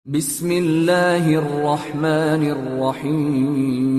بسم الله الرحمن الرحيم.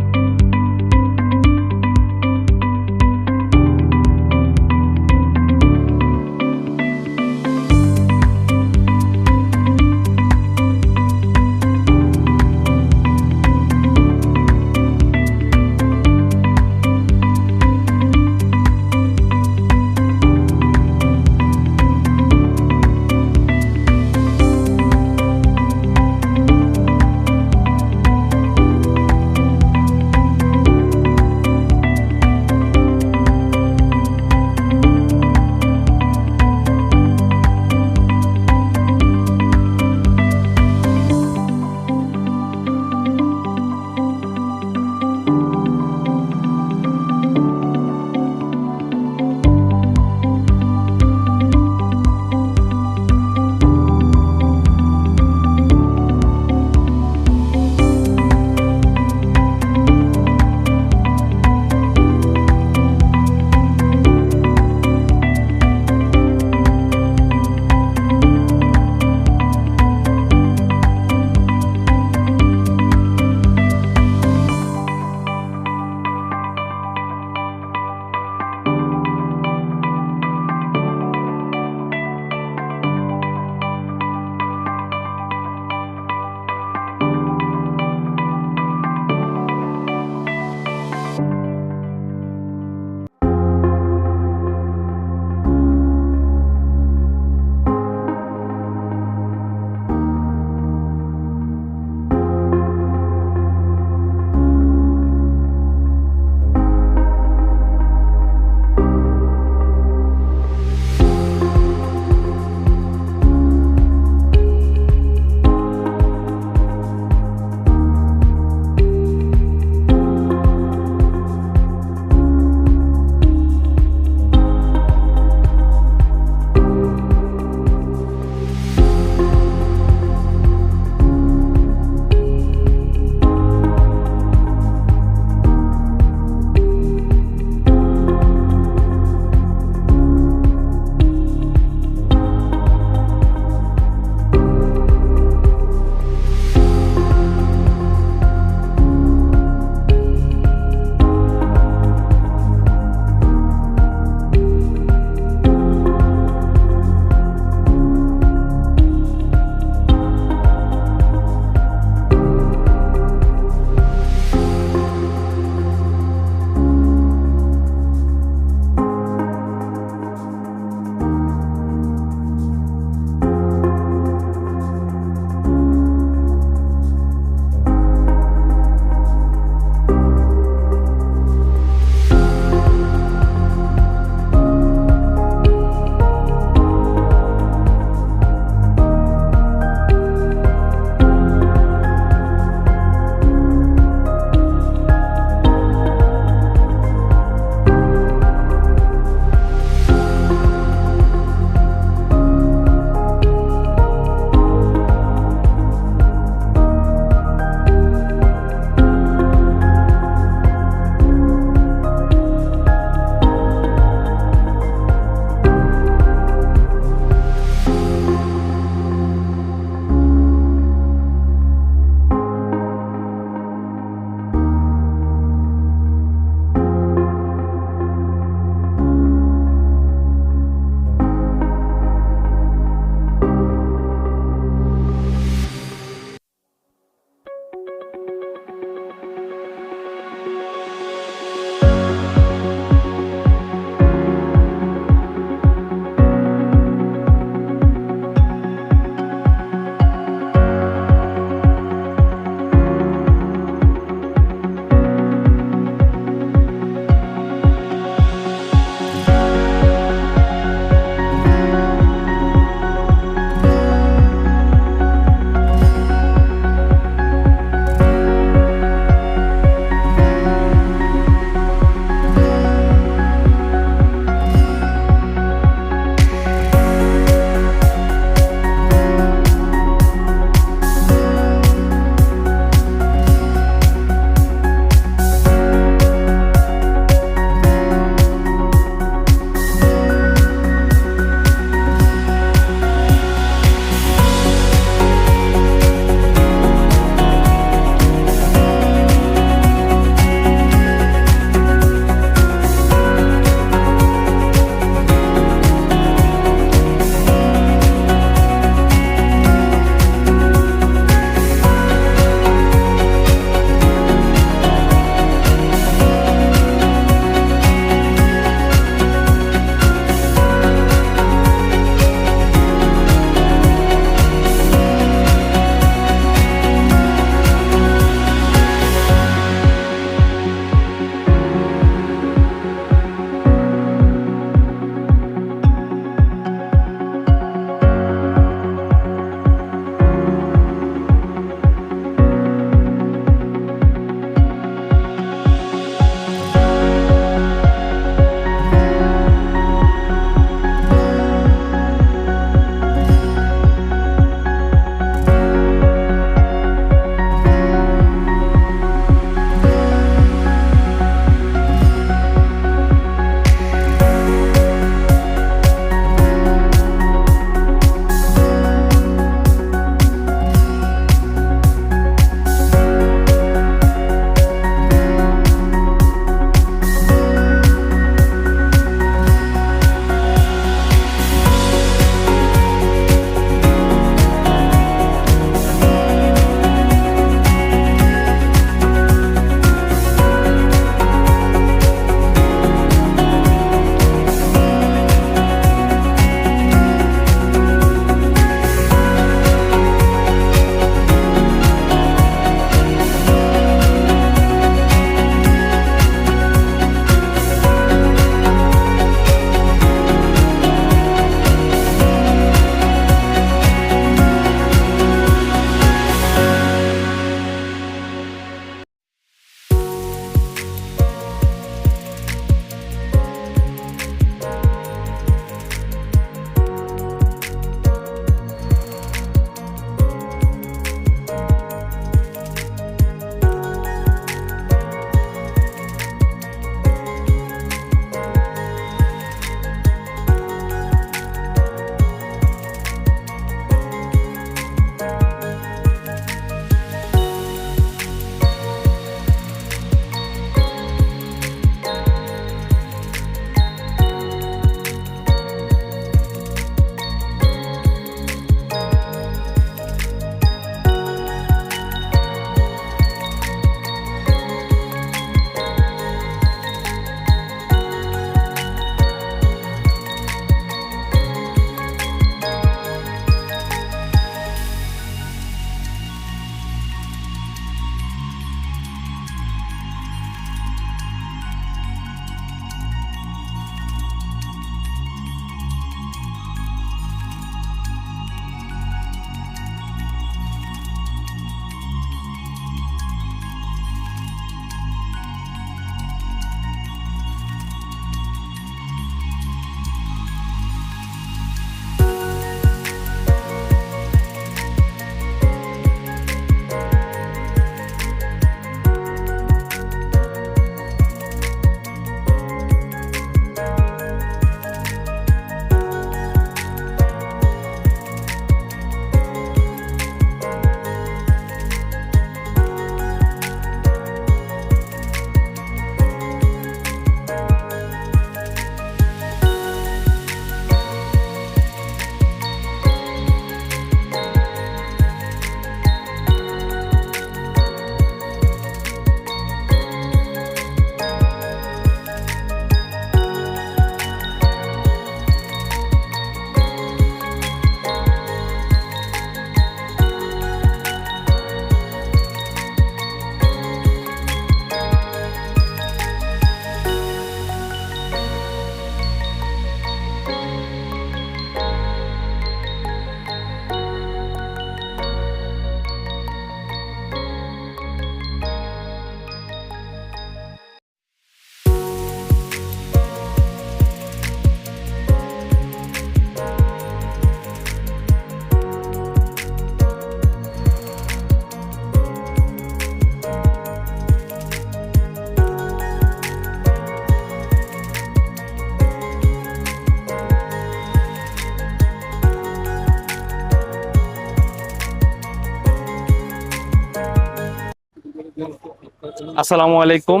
আসসালামু আলাইকুম।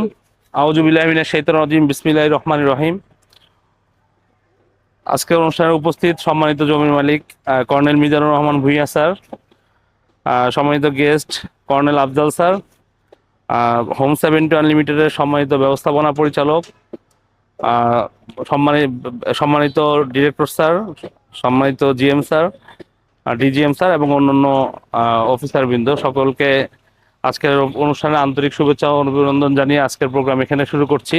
আউযু বিল্লাহি মিনাশ শাইতানির রাজিম। বিসমিল্লাহির রহমানির রহিম। আজকের অনুষ্ঠানে উপস্থিত সম্মানিত জমির মালিক কর্নেল মিজানুর রহমান ভূঁইয়া স্যার, সম্মানিত guest colonel Afzal sir, home 71 আনলিমিটেডের সম্মানিত ব্যবস্থাপনা পরিচালক, আহ, সম্মানিত সম্মানিত ডিরেক্টর স্যার, সম্মানিত জিএম স্যার, ডিজিএম স্যার এবং অন্যান্য অফিসারবৃন্দ, সকলকে আজকের অনুষ্ঠানে আন্তরিক শুভেচ্ছা ও অভিনন্দন জানিয়ে আজকের প্রোগ্রাম এখানে শুরু করছি।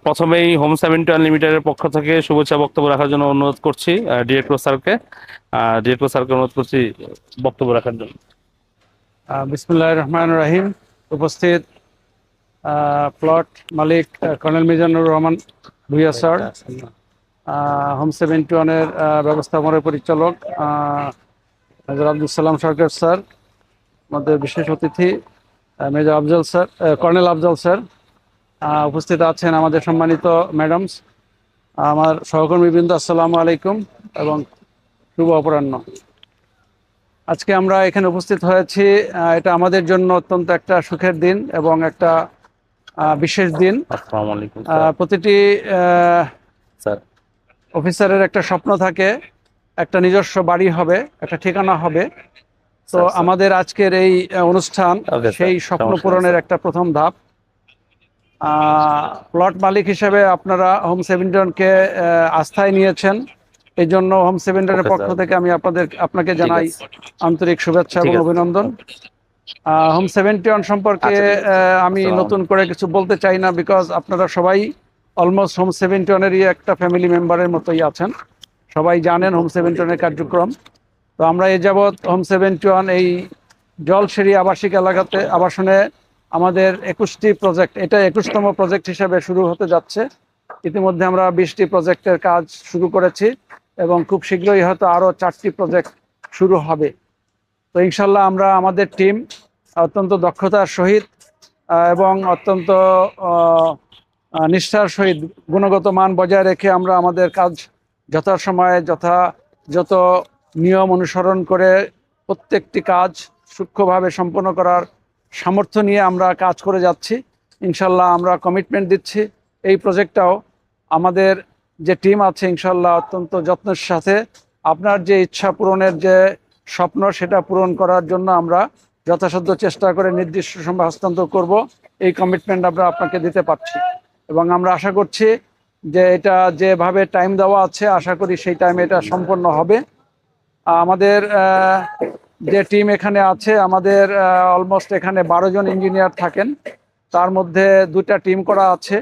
প্রথমেই হোম 71 আনলিমিটেডের পক্ষ থেকে শুভেচ্ছা বক্তব্য রাখার জন্য অনুরোধ করছি ডিরেক্টর স্যারকে অনুরোধ করছি বক্তব্য রাখার জন্য। বিসমুল্লাহির রহমানির রহিম। উপস্থিত প্লট মালিক colonel Mizanur Rahman Bhuiyan sir, home 71-এর ব্যবস্থাপনা পরিচালক মেজর আব্দুল সালাম সরকার স্যার, আমাদের বিশেষ অতিথি major Afzal sir, colonel Afzal sir, উপস্থিত আছেন আমাদের সম্মানিত ম্যাডামস, আমার সহকর্মীবৃন্দ, আসসালামু আলাইকুম এবং শুভ অপরাহ্ন। আজকে আমরা এখানে উপস্থিত হয়েছি, এটা আমাদের জন্য অত্যন্ত একটা সুখের দিন এবং একটা বিশেষ দিন। আসসালামু আলাইকুম প্রতিটি স্যার। অফিসারের একটা স্বপ্ন থাকে, একটা নিজস্ব বাড়ি হবে, একটা ঠিকানা হবে। তো আমাদের আজকের এই অনুষ্ঠান সেই স্বপ্ন পূরণের একটা প্রথম ধাপ। প্লট মালিক হিসেবে আপনারা হোম 71-কে আস্থায় নিয়েছেন, এই জন্য হোম 71-এর পক্ষ থেকে আমি আপনাকে জানাই আন্তরিক শুভেচ্ছা এবং অভিনন্দন। হোম 71 সম্পর্কে আমি নতুন করে কিছু বলতে চাই না, বিকজ আপনারা সবাই অলমোস্ট হোম 71-এরই একটা ফ্যামিলি মেম্বারের মতোই আছেন, সবাই জানেন হোম 71-এর কার্যক্রম। তো আমরা এ যাবৎ হোম 71 এই জলসেরি আবাসিক এলাকাতে আবাসনে আমাদের 21টি প্রজেক্ট, এটা 21তম প্রজেক্ট হিসেবে শুরু হতে যাচ্ছে। ইতিমধ্যে আমরা 20টি প্রজেক্টের কাজ শুরু করেছি এবং খুব শীঘ্রই হয়তো আরও 4টি প্রজেক্ট শুরু হবে। তো ইনশাল্লাহ আমরা আমাদের টিম অত্যন্ত দক্ষতার সহিত এবং অত্যন্ত নিষ্ঠার সহিত গুণগত মান বজায় রেখে আমরা আমাদের কাজ যথাসময়ে যথাযথ নিয়ম অনুসরণ করে প্রত্যেকটি কাজ সূক্ষ্মভাবে সম্পন্ন করার সামর্থ্য নিয়ে আমরা কাজ করে যাচ্ছি। ইনশাল্লাহ আমরা কমিটমেন্ট দিচ্ছি এই প্রজেক্টটাও আমাদের যে টিম আছে ইনশাল্লাহ অত্যন্ত যত্নের সাথে আপনার যে ইচ্ছা পূরণের যে স্বপ্ন সেটা পূরণ করার জন্য আমরা যথাসাধ্য চেষ্টা করে নির্দিষ্ট সময় হস্তান্তর করব, এই কমিটমেন্ট আমরা আপনাকে দিতে পারছি। এবং আমরা আশা করছি যে এটা যেভাবে টাইম দেওয়া আছে আশা করি সেই টাইমে এটা সম্পন্ন হবে। আমাদের যে টিম এখানে আছে, আমাদের অলমোস্ট এখানে 12 জন ইঞ্জিনিয়ার থাকেন, তার মধ্যে 2টা টিম করা আছে।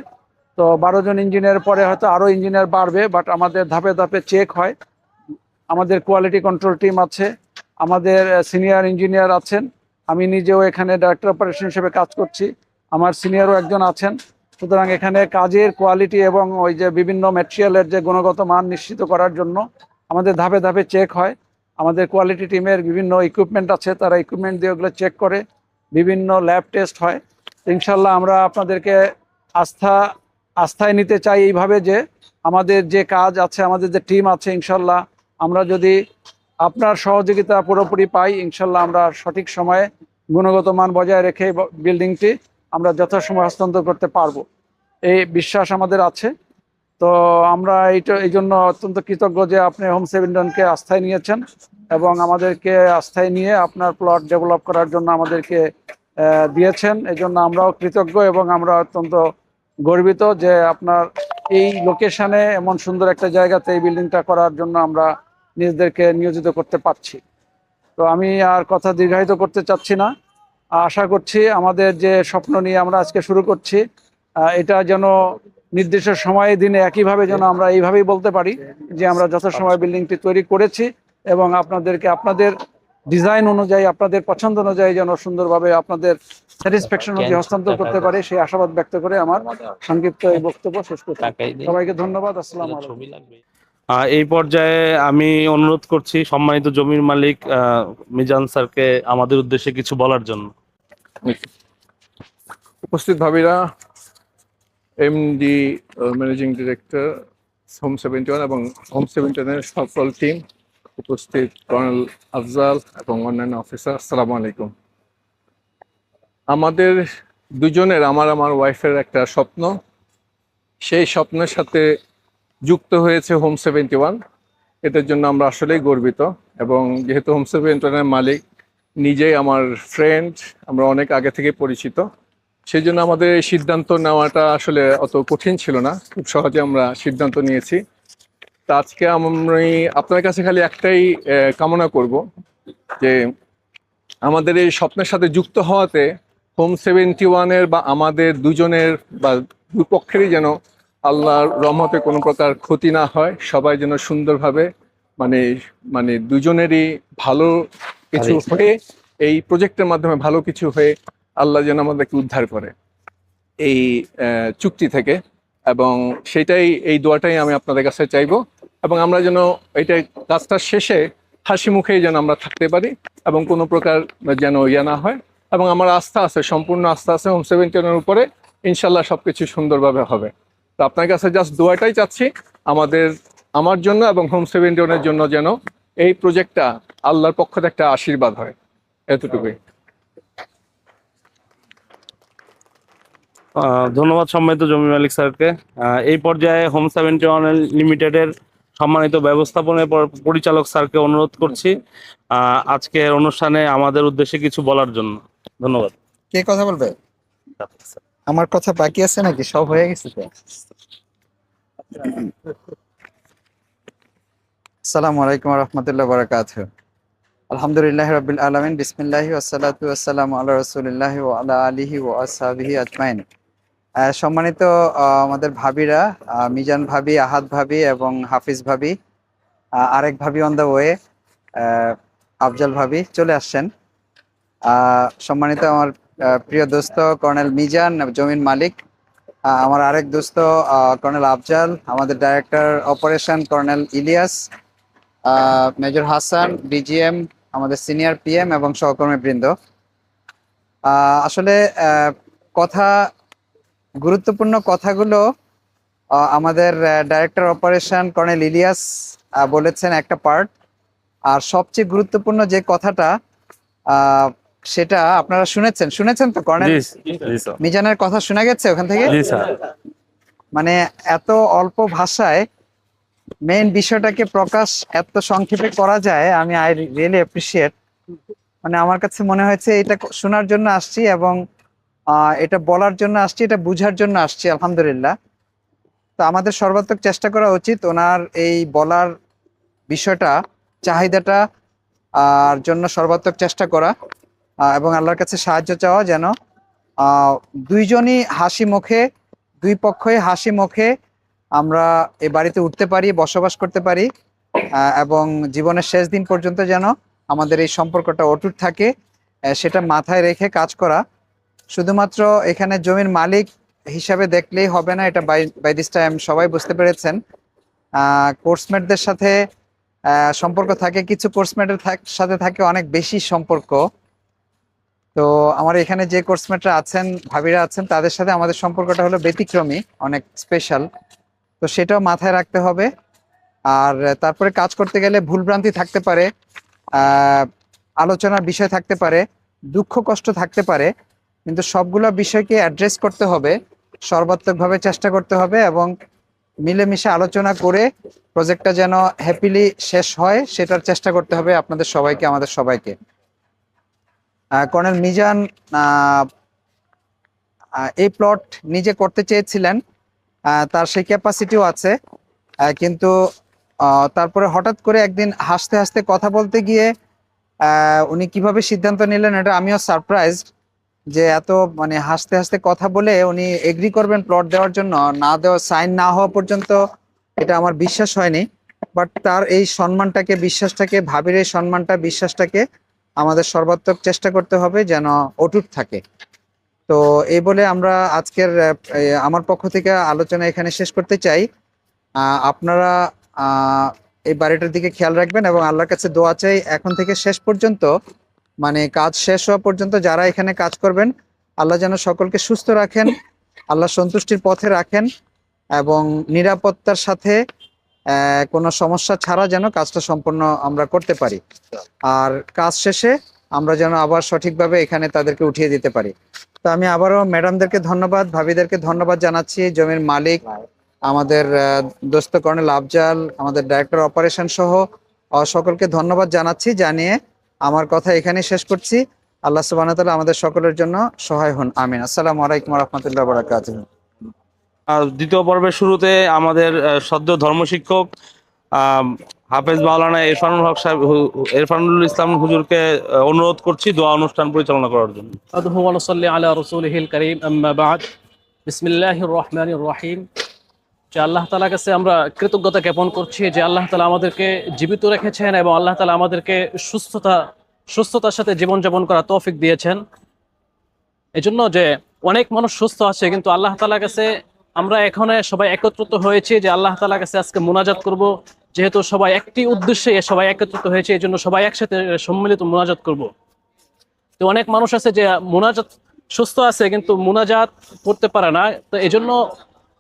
তো 12 জন ইঞ্জিনিয়ার পরে হয়তো আরও ইঞ্জিনিয়ার বাড়বে, বাট আমাদের ধাপে ধাপে চেক হয়। আমাদের কোয়ালিটি কন্ট্রোল টিম আছে, আমাদের সিনিয়র ইঞ্জিনিয়ার আছেন, আমি নিজেও এখানে ডাইরেক্টর অপারেশন হিসেবে কাজ করছি, আমার সিনিয়রও একজন আছেন। সুতরাং এখানে কাজের কোয়ালিটি এবং ওই যে বিভিন্ন ম্যাটেরিয়ালের যে গুণগত মান নিশ্চিত করার জন্য আমাদের ধাপে ধাপে চেক হয়। আমাদের কোয়ালিটি টিমের বিভিন্ন ইকুইপমেন্ট আছে, তারা ইকুইপমেন্ট দিয়ে ওগুলো চেক করে, বিভিন্ন ল্যাব টেস্ট হয়। ইনশাল্লাহ আমরা আপনাদেরকে আস্থায় নিতে চাই এইভাবে যে আমাদের যে কাজ আছে, আমাদের যে টিম আছে, ইনশাল্লাহ আমরা যদি আপনার সহযোগিতা পুরোপুরি পাই ইনশাল্লাহ আমরা সঠিক সময়ে গুণগত মান বজায় রেখে বিল্ডিংটি আমরা যথাসময়ে হস্তান্তর করতে পারবো, এই বিশ্বাস আমাদের আছে। তো আমরা এই জন্য অত্যন্ত কৃতজ্ঞ যে আপনি হোম 71-কে আস্থায় নিয়েছেন এবং আমাদেরকে আস্থায় নিয়ে আপনার প্লট ডেভেলপ করার জন্য আমাদেরকে দিয়েছেন। এই জন্য আমরাও কৃতজ্ঞ এবং আমরা অত্যন্ত গর্বিত যে আপনার এই লোকেশনে এমন সুন্দর একটা জায়গাতে এই বিল্ডিংটা করার জন্য আমরা নিজেদেরকে নিয়োজিত করতে পারছি। তো আমি আর কথা দীর্ঘায়িত করতে চাচ্ছি না, আশা করছি আমাদের যে স্বপ্ন নিয়ে আমরা আজকে শুরু করছি এটা যেন নির্দিষ্ট সময়ে দিনে একইভাবে যেন আমরা এইভাবেই বলতে পারি যে আমরা যথাসময়ে বিল্ডিংটি তৈরি করেছি এবং আপনাদেরকে আপনাদের ডিজাইন অনুযায়ী আপনাদের পছন্দ অনুযায়ী যেন সুন্দরভাবে আপনাদের স্যাটিসফ্যাকশন অনুযায়ী হস্তান্তর করতে পারে সেই আশাবাদ ব্যক্ত করে আমার সংক্ষিপ্ত এই বক্তব্য শেষ করছি। সবাইকে ধন্যবাদ। আসসালামু আলাইকুম। এই পর্যায়ে আমি অনুরোধ করছি সম্মানিত জমির মালিক মিজান স্যারকে আমাদের উদ্দেশ্যে কিছু বলার জন্য। উপস্থিত ভাবিরা, এমডি ম্যানেজিং ডিরেক্টর হোম 71 এবং হোম 71-এর সকল টিম, উপস্থিত কর্নেল আফজাল এবং অন্যান্য অফিসার, আসসালামু আলাইকুম। আমাদের দুজনের, আমার ওয়াইফের একটা স্বপ্ন, সেই স্বপ্নের সাথে যুক্ত হয়েছে হোম 71। এটার জন্য আমরা আসলেই গর্বিত। এবং যেহেতু হোম 71-এর মালিক নিজেই আমার ফ্রেন্ড, আমরা অনেক আগে থেকে পরিচিত, সেই জন্য আমাদের এই সিদ্ধান্ত নেওয়াটা আসলে অত কঠিন ছিল না, খুব সহজে আমরা সিদ্ধান্ত নিয়েছি। তা আজকে আমি আপনার কাছে খালি একটাই কামনা করব যে আমাদের এই স্বপ্নের সাথে যুক্ত হওয়াতে হোম 71-এর বা আমাদের দুজনের বা দুই পক্ষেরই যেন আল্লাহর রহমতে কোনো প্রকার ক্ষতি না হয়, সবাই যেন সুন্দরভাবে মানে মানে দুজনেরই ভালো কিছু হয়ে, এই প্রজেক্টের মাধ্যমে ভালো কিছু হয়ে আল্লাহ যেন আমাদেরকে উদ্ধার করে এই চুক্তি থেকে। এবং সেটাই, এই দোয়াটাই আমি আপনাদের কাছে চাইবো। এবং আমরা যেন এইটাই কাজটা শেষে হাসি মুখেই যেন আমরা থাকতে পারি এবং কোনো প্রকার যেন ইয়ে না হয়। এবং আমার আস্থা আছে, সম্পূর্ণ আস্থা আছে হোম 71-এর উপরে, ইনশাল্লাহ সবকিছু সুন্দরভাবে হবে। তো আপনার কাছে জাস্ট দোয়াটাই চাচ্ছি আমার জন্য এবং হোম 71-এর জন্য, যেন এই প্রজেক্টটা আল্লাহর পক্ষ থেকে একটা আশীর্বাদ হয়, এতটুকুই। ধন্যবাদ সম্মানিত জমি মালিক স্যারকে। এই পর্যায়ে হোম 71 লিমিটেডের সম্মানিত ব্যবস্থাপনা পরিচালক স্যারকে অনুরোধ করছি আজকের অনুষ্ঠানে আমাদের উদ্দেশ্যে কিছু বলার জন্য। ধন্যবাদ। কে কথা বলবে? আমার কথা বাকি আছে নাকি? সব হয়ে গেছে তো? আসসালামু আলাইকুম ওয়া রাহমাতুল্লাহি ওয়া বারাকাতুহু। আলহামদুলিল্লাহি রাব্বিল আলামিন, বিসমিল্লাহি ওয়াসসালাতু ওয়াসসালামু আলা রাসূলিল্লাহি ওয়া আলা আলিহি ওয়া আসহাবিহি আজমাইন। সম্মানিত আমাদের ভাবিরা, মিজান ভাবি, আহাদ ভাবি এবং হাফিজ ভাবি, আরেক ভাবি অন দ্য ওয়ে, আফজাল ভাবি চলে আসছেন। সম্মানিত আমার প্রিয় দোস্ত কর্নেল মিজান, জমির মালিক, আমার আরেক দোস্ত কর্নেল আফজাল, আমাদের director operation colonel Ilyas, major Hasan, DGM, আমাদের সিনিয়র পিএম এবং সহকর্মীবৃন্দ। আসলে গুরুত্বপূর্ণ কথাগুলো আমাদের ডাইরেক্টর অপারেশন কর্নেল ইলিয়াস বলেছেন একটা পার্ট, আর সবচেয়ে গুরুত্বপূর্ণ যে কথাটা সেটা আপনারা শুনেছেন তো কর্নেল মিজানের কথা শোনা গেছে ওখান থেকে। মানে এত অল্প ভাষায় মেইন বিষয়টাকে প্রকাশ এত সংক্ষেপে করা যায়, আমি আই রিয়েলি অ্যাপ্রিসিয়েট। মানে আমার কাছে মনে হয়েছে এটা শোনার জন্য আসছি এবং এটা বলার জন্য আসছি, এটা বুঝার জন্য আসছি। আলহামদুলিল্লাহ। তো আমাদের সর্বাত্মক চেষ্টা করা উচিত ওনার এই বলার বিষয়টা, চাহিদাটা আর জন্য সর্বাত্মক চেষ্টা করা এবং আল্লাহর কাছে সাহায্য চাওয়া, যেন দুইজনই হাসি মুখে, দুই পক্ষই হাসি মুখে আমরা এই বাড়িতে উঠতে পারি, বসবাস করতে পারি এবং জীবনের শেষ দিন পর্যন্ত যেন আমাদের এই সম্পর্কটা অটুট থাকে, সেটা মাথায় রেখে কাজ করা। শুধুমাত্র এখানে জমির মালিক হিসাবে দেখলেই হবে না, এটা বাই দিস টাইম সবাই বুঝতে পেরেছেন। কোর্সমেটদের সাথে সম্পর্ক থাকে, কিছু কোর্সমেটের সাথে থাকে অনেক বেশি সম্পর্ক। তো আমার এখানে যে কোর্সমেটরা আছেন, ভাবিরা আছেন, তাদের সাথে আমাদের সম্পর্কটা হলো ব্যতিক্রমী, অনেক স্পেশাল। তো সেটাও মাথায় রাখতে হবে। আর তারপরে কাজ করতে গেলে ভুলভ্রান্তি থাকতে পারে, আলোচনার বিষয় থাকতে পারে, দুঃখ কষ্ট থাকতে পারে, কিন্তু সবগুলো বিষয়কে অ্যাড্রেস করতে হবে, সর্বাত্মকভাবে চেষ্টা করতে হবে এবং মিলেমিশে আলোচনা করে প্রজেক্টটা যেন হ্যাপিলি শেষ হয় সেটার চেষ্টা করতে হবে আপনাদের সবাইকে, আমাদের সবাইকে। কর্নেল মিজান এই প্লট নিজে করতে চেয়েছিলেন, তার সেই ক্যাপাসিটিও আছে, কিন্তু তারপরে হঠাৎ করে একদিন হাসতে হাসতে কথা বলতে গিয়ে উনি কিভাবে সিদ্ধান্ত নিলেন এটা আমিও সারপ্রাইজড, যে এত মানে হাসতে হাসতে কথা বলে উনি এগ্রি করবেন প্লট দেওয়ার জন্য, না দেওয়া, সাইন না হওয়া পর্যন্ত এটা আমার বিশ্বাস হয়নি। বাট তার এই সম্মানটাকে, বিশ্বাসটাকে, ভাবির এই সম্মানটা, বিশ্বাসটাকে আমাদের সর্বাত্মক চেষ্টা করতে হবে যেন অটুট থাকে। তো এই বলে আমরা আজকের আমার পক্ষ থেকে আলোচনা এখানে শেষ করতে চাই। আপনারা এই বাড়িটার দিকে খেয়াল রাখবেন এবং আল্লাহর কাছে দোয়া চাই এখন থেকে শেষ পর্যন্ত, মানে কাজ শেষ হওয়া পর্যন্ত যারা এখানে কাজ করবেন, আল্লাহ যেন সকলকে সুস্থ রাখেন, আল্লাহ সন্তুষ্টির পথে রাখেন এবং নিরাপত্তার সাথে কোনো সমস্যা ছাড়া যেন কাজটা সম্পন্ন আমরা করতে পারি। আর কাজ শেষে আমরা যেন আবার সঠিকভাবে এখানে তাদেরকে উঠিয়ে দিতে পারি। তো আমি আবারও ম্যাডামদেরকে ধন্যবাদ, ভাবিদেরকে ধন্যবাদ জানাচ্ছি, জমির মালিক, আমাদের দোস্ত কর্নেল আফজাল, আমাদের ডাইরেক্টর অপারেশন সহ সকলকে ধন্যবাদ জানাচ্ছি। জানিয়ে আমার কথা এখানে শেষ করছি। আল্লাহ সুবহানাহু ওয়া তাআলা আমাদের সকলের জন্য সহায় হন, আমিন। আসসালামু আলাইকুম ওয়া রাহমাতুল্লাহি ওয়া বারাকাতুহু। আর দ্বিতীয় পর্বের শুরুতে আমাদের সদ্য ধর্মশিক্ষক হাফেজ মাওলানা ইরফানুল ইসলাম হুজুরকে অনুরোধ করছি দোয়া অনুষ্ঠান পরিচালনা করার জন্য। আদহু ওয়া নুসাল্লি আলা রাসূলিহিল কারীম, আম্মা বা'দ। বিসমিল্লাহির রহমানির রহিম। যে আল্লাহ তাআলার কাছে আমরা কৃতজ্ঞতা জ্ঞাপন করছি যে আল্লাহ তাআলা আমাদেরকে জীবিত রেখেছেন এবং আল্লাহ তাআলা আমাদেরকে সুস্থতার সাথে জীবনযাপন করার তৌফিক দিয়েছেন। এজন্য যে অনেক মানুষ সুস্থ আছে, কিন্তু আল্লাহ তাআলার কাছে আমরা এখানে সবাই একত্রিত হয়েছি যে আল্লাহ তাআলার কাছে আজকে মুনাজাত করব। যেহেতু সবাই একটি উদ্দেশ্যে সবাই একত্রিত হয়েছে, এই জন্য সবাই একসাথে সম্মিলিত মুনাজাত করব। তো অনেক মানুষ আছে যে মুনাজাত সুস্থ আছে কিন্তু মুনাজাত করতে পারে না। তো এই জন্য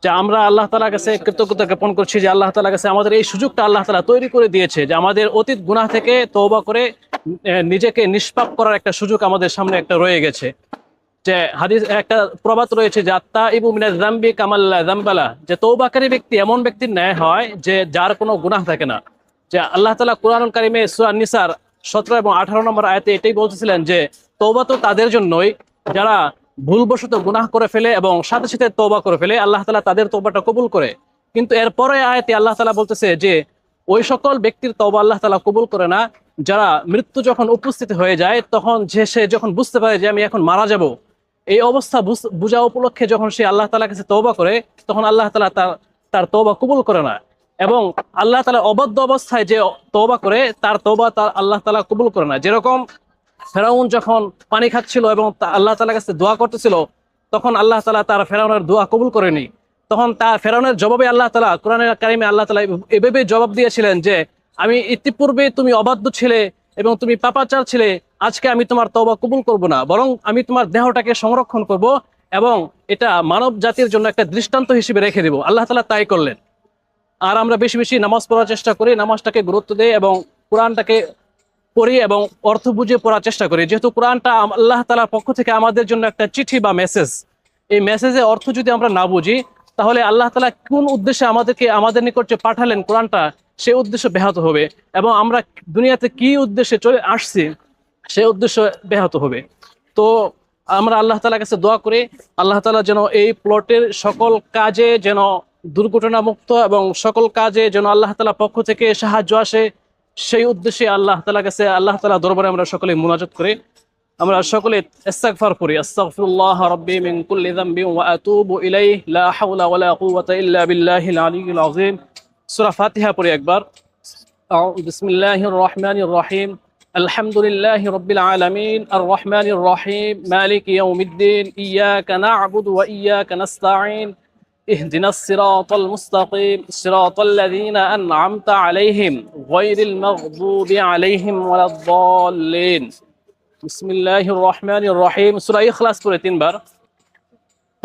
যে আমরা আল্লাহ তাআলার কাছে কৃতজ্ঞতা জ্ঞাপন করছি যে আল্লাহ তাআলার কাছে আমাদের এই সুযোগটা আল্লাহ তাআলা তৈরি করে দিয়েছে যে আমাদের অতীত গুনাহ থেকে তওবা করে নিজেকে নিষ্পাপ করার একটা সুযোগ আমাদের সামনে একটা রয়ে গেছে। যে হাদিস একটা প্রবাদ রয়েছে যে আত্তাইবু মিনাজ যামবি কামাল্লা যামবালা, যে তওবাকারী ব্যক্তি এমন ব্যক্তির ন্যায় হয় যে যার কোনো গুনাহ থাকে না। যে আল্লাহ তাআলা কুরআনুল কারীমে সূরা নিসার 17 এবং 18 নম্বর আয়াতে এটাই বলতেছিলেন যে তওবা তো তাদের জন্যই যারা ভুলবশত গুনাহ করে ফেলে এবং সাথে সাথে তওবা করে ফেলে, আল্লাহ তাআলা তাদের তওবাটা কবুল করে। কিন্তু এরপরে আয়াতে আল্লাহ তাআলা বলতেছে যে ওই সকল ব্যক্তির তওবা আল্লাহ তাআলা কবুল করে না যারা মৃত্যু যখন উপস্থিত হয়ে যায় তখন সে যখন বুঝতে পারে যে আমি এখন মারা যাব, এই অবস্থা বুঝা উপলক্ষে যখন সে আল্লাহ তাআলার কাছে তওবা করে তখন আল্লাহ তাআলা তার তওবা কবুল করে না। এবং আল্লাহ তাআলা অবাধ্য অবস্থায় যে তওবা করে তার তওবা আল্লাহ তাআলা কবুল করে না। যেরকম ফেরাউন যখন পানি খাচ্ছিল এবং আল্লাহ তাআলার কাছে দোয়া করতেছিল, তখন আল্লাহ তাআলা তার ফেরাউনের দোয়া কবুল করেনি। তখন তার ফেরাউনের জবাবে আল্লাহ তাআলা কোরআনের কারিমে আল্লাহ তাআলা এভাবে জবাব দিয়েছিলেন যে আমি ইতিপূর্বে তুমি অবাধ্য ছিলে এবং তুমি পাপাচার ছিলে, আজকে আমি তোমার তওবা কবুল করব না, বরং আমি তোমার দেহটাকে সংরক্ষণ করব এবং এটা মানব জাতির জন্য একটা দৃষ্টান্ত হিসেবে রেখে দেব। আল্লাহ তাআলা তাই করলেন। আর আমরা বেশি বেশি নামাজ পড়ার চেষ্টা করি, নামাজটাকে গুরুত্ব দেই এবং কোরআনটাকে পড়ি এবং অর্থ বুঝে পড়ার চেষ্টা করি। যেহেতু কোরআনটা আল্লাহ তাআলার পক্ষ থেকে আমাদের জন্য একটা চিঠি বা মেসেজ, এই মেসেজের অর্থ যদি আমরা না বুঝি তাহলে আল্লাহ তাআলা কোন উদ্দেশ্যে আমাদের নিকট যে পাঠালেন কোরআনটা, সেই উদ্দেশ্য ব্যাহত হবে এবং আমরা দুনিয়াতে কি উদ্দেশ্যে চলে আসছি সেই উদ্দেশ্য ব্যাহত হবে। তো আমরা আল্লাহ তাআলার কাছে দোয়া করি আল্লাহ তাআলা যেন এই প্লটের সকল কাজে যেন দুর্ঘটনা মুক্ত এবং সকল কাজে যেন আল্লাহ তাআলার পক্ষ থেকে সাহায্য আসে, সেই উদ্দেশ্যে আল্লাহ তাআলার কাছে আল্লাহ তাআলার দরবারে আমরা সকলে মুনাজাত করি। আমরা সকলে ইস্তিগফার করি, আস্তাগফিরুল্লাহ রাব্বি মিন কুল্লি যামবিন ওয়া আতুবু ইলাইহি লা হাওলা ওয়ালা কুওয়াতা ইল্লা বিল্লাহিল আলিয়্যিল আযীম। সূরা ফাতিহা পড়ি একবার। বিসমিল্লাহির রহমানির রহিম। আলহামদুলিল্লাহি রাব্বিল আলামিন আর রহমানির রহিম মালিকি ইয়াউমিদ্দিন ইয়াকা না'বুদু ওয়া ইয়াকা নাস্তাঈন اهدنا الصراط المستقيم صراط الذين أنعمت عليهم غير المغضوب عليهم ولا الضالين بسم الله الرحمن الرحيم سورة إخلاص পড়ে তিনবার।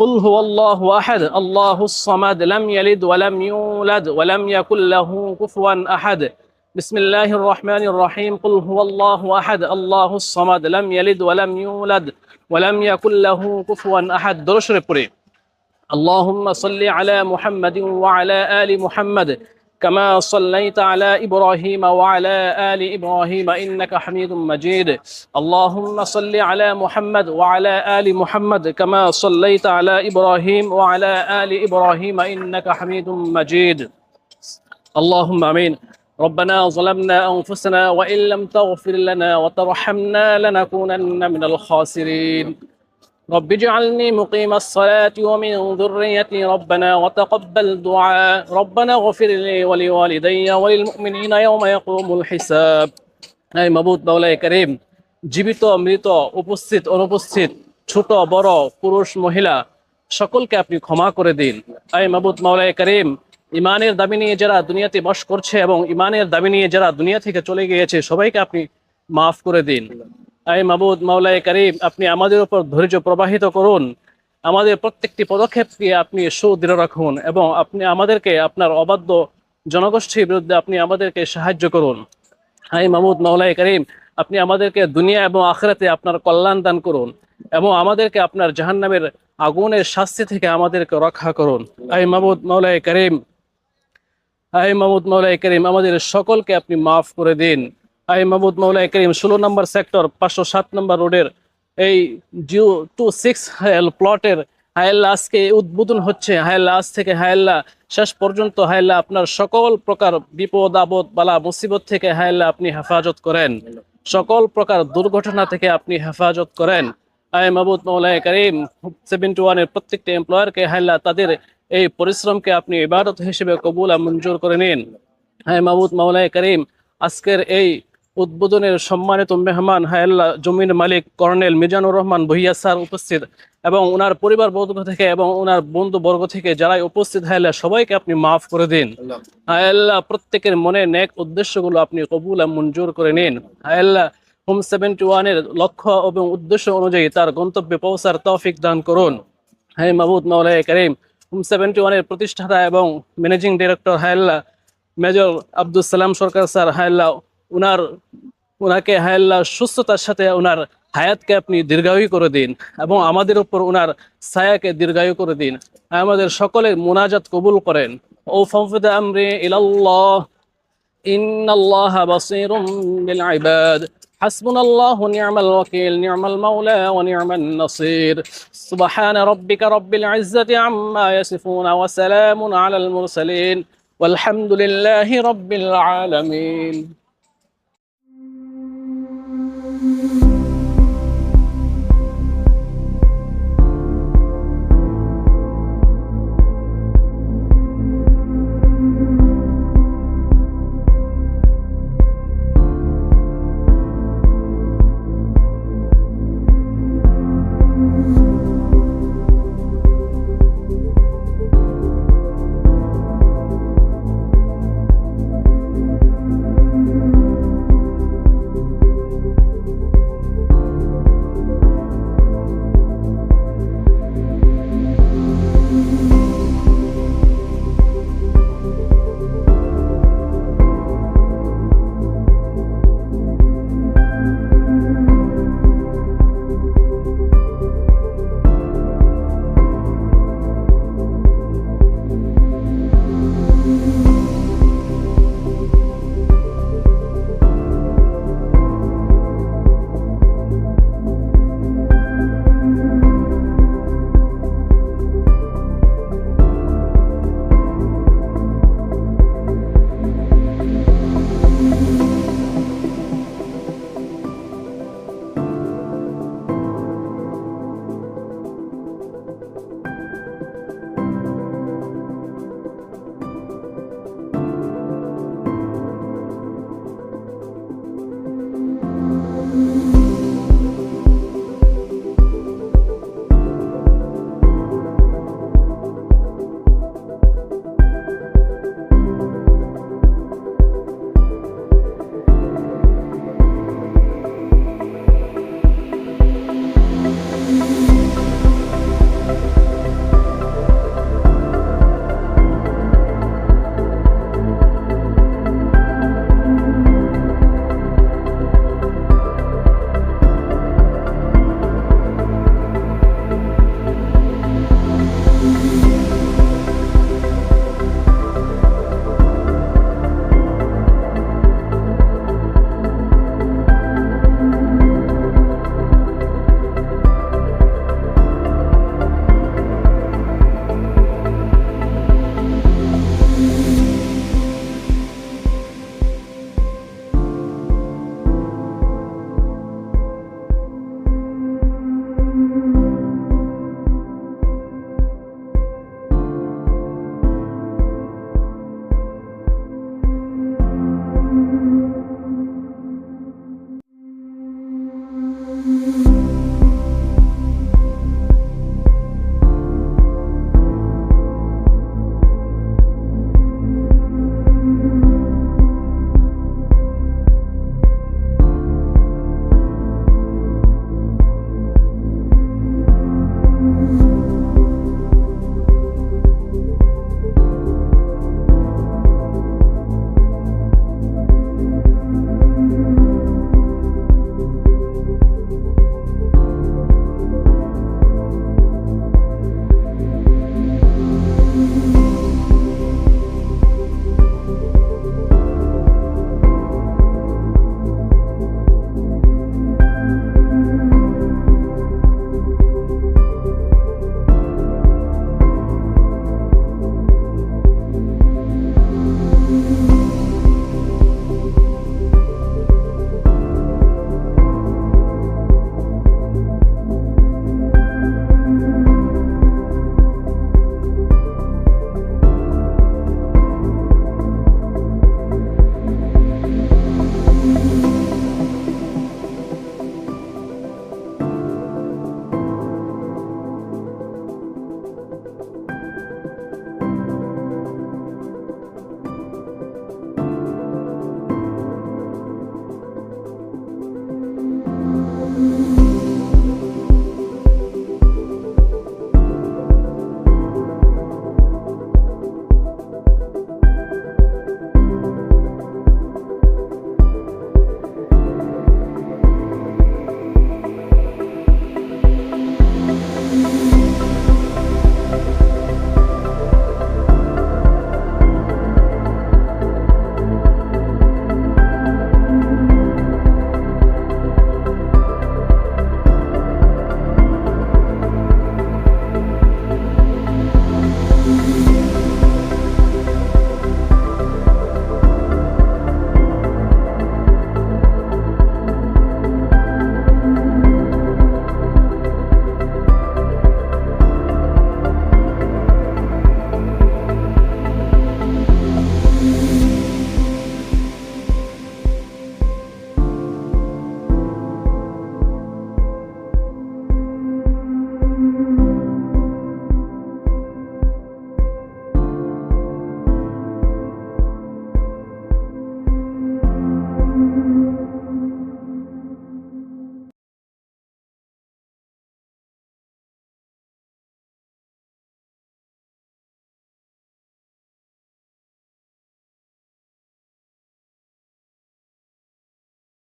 قل هو الله أحد الله الصمد لم يلد ولم يولد ولم يكن له كفوا أحد بسم الله الرحمن الرحيم قل هو الله أحد الله الصمد لم يلد ولم يولد ولم يكن له كفوا أحد দরুদ শরীফ পড়ে। اللهم صل على محمد وعلى آل محمد كما صليت على إبراهيم وعلى آل إبراهيم إنك حميد مجيد اللهم صل على محمد وعلى آل محمد كما صليت على إبراهيم وعلى آل إبراهيم إنك حميد مجيد اللهم آمين ربنا ظلمنا أنفسنا وإن لم تغفر لنا وترحمنا لنكونن من الخاسرين رب اجعلني مقيم الصلاة ومن ذريتي ربنا وتقبل دعاء ربنا اغفر لي ولوالدي وللمؤمنين يوم يقوم الحساب أي মাবুদ মাওলায়ে কারীম, জীবিত মৃত উপস্থিত অনুপস্থিত ছোট বড় পুরুষ মহিলা সকলকে আপনি ক্ষমা করে দিন। আয় মাবুদ মাওলায়ে কারীম, ইমানের দাবি নিয়ে যারা দুনিয়াতে বাস করছে এবং ইমানের দাবি নিয়ে যারা দুনিয়া থেকে চলে গিয়েছে সবাইকে আপনি মাফ করে দিন। আয় মাবুদ মাওলায়ে কারীম, আপনি আমাদের উপর ধৈর্য প্রবাহিত করুন, আমাদের প্রত্যেকটি পদক্ষেপকে আপনি সুদৃঢ় রাখুন এবং আপনি আমাদেরকে আপনার অবাধ্য জনগোষ্ঠীর বিরুদ্ধে আপনি আমাদেরকে সাহায্য করুন। আয় মাবুদ মাওলায়ে কারীম, আপনি আমাদেরকে দুনিয়া এবং আখিরাতে আপনার কল্যাণ দান করুন এবং আমাদেরকে আপনার জাহান্নামের আগুনের শাস্তি থেকে আমাদেরকে রক্ষা করুন। আই মাবুদ মাওলাই করিম, আই মাবুদ মাওলাই করিম, আমাদের সকলকে আপনি মাফ করে দিন। আই মাবুদ মাওলাই করিম, 16 নম্বর সেক্টর 507 নম্বর রোডের এই 026 প্লটের হায়াল্লা আজকে উদ্বোধন হচ্ছে। হায়াল্লা আজ থেকে হায়াল্লা শেষ পর্যন্ত হায়াল্লা আপনার সকল প্রকার বিপদ আপদ বালা মুসিবত থেকে হায়াল্লা আপনি হেফাজত করেন, সকল প্রকার দুর্ঘটনা থেকে আপনি হেফাজত করেন। আয় মাবুদ মাওলাই করিম, 71 এর প্রত্যেকটা এমপ্লয়ারকে হায়াল্লা তাদের এই পরিশ্রমকে আপনি ইবাদত হিসেবে কবুল আর মঞ্জুর করে নিন। আয় মাবুদ মাওলাই করিম, আজকের এই উদ্বোধনের সম্মানিত মেহমান হায়াল্লাহ জমির মালিক কর্নেল মিজানুর রহমান ভুইয়া স্যার উপস্থিত এবং ওনার পরিবার বর্গ থেকে এবং ওনার বন্ধু বর্গ থেকে যারাই উপস্থিত হায়াল্লাহ সবাইকে আপনি মাফ করে দিন। হায়াল্লাহ প্রত্যেকের মনে নেক উদ্দেশ্যগুলো আপনি কবুল আর মঞ্জুর করে নিন। হায়াল্লাহ হোম 71 এর লক্ষ্য এবং উদ্দেশ্য অনুযায়ী তার গন্তব্যে পৌঁছার তৌফিক দান করুন। হে মাবুদ মাওলাই করিম, হোম 71 এর প্রতিষ্ঠাতা এবং managing director হায়াল্লাহ major Abdul Salam সরকার স্যার হায়াল্লাহ ওনাকে হায়াল্লাহ সুস্থতার সাথে ওনার হায়াতকে আপনি দীর্ঘায়ু করে দিন এবং আমাদের উপর ওনার ছায়াকে দীর্ঘায়ু করে দিন। আমাদের সকলের মুনাজাত কবুল করেন। ও ফাওফিদ আমরি ইলাল্লাহ ইন্নাল্লাহা বাসীরুম বিল ইবাদ হাসবুনাল্লাহু ওয়া নি'মাল ওয়াকিল নি'মাল মাওলা ওয়া নি'মান নাসির সুবহান রাব্বিকা রাব্বিল ইজ্জাতি আম্মা ইয়াসিফুন ওয়া সালামুন আলাল মুরসালিন والحمد لله رب العالمين।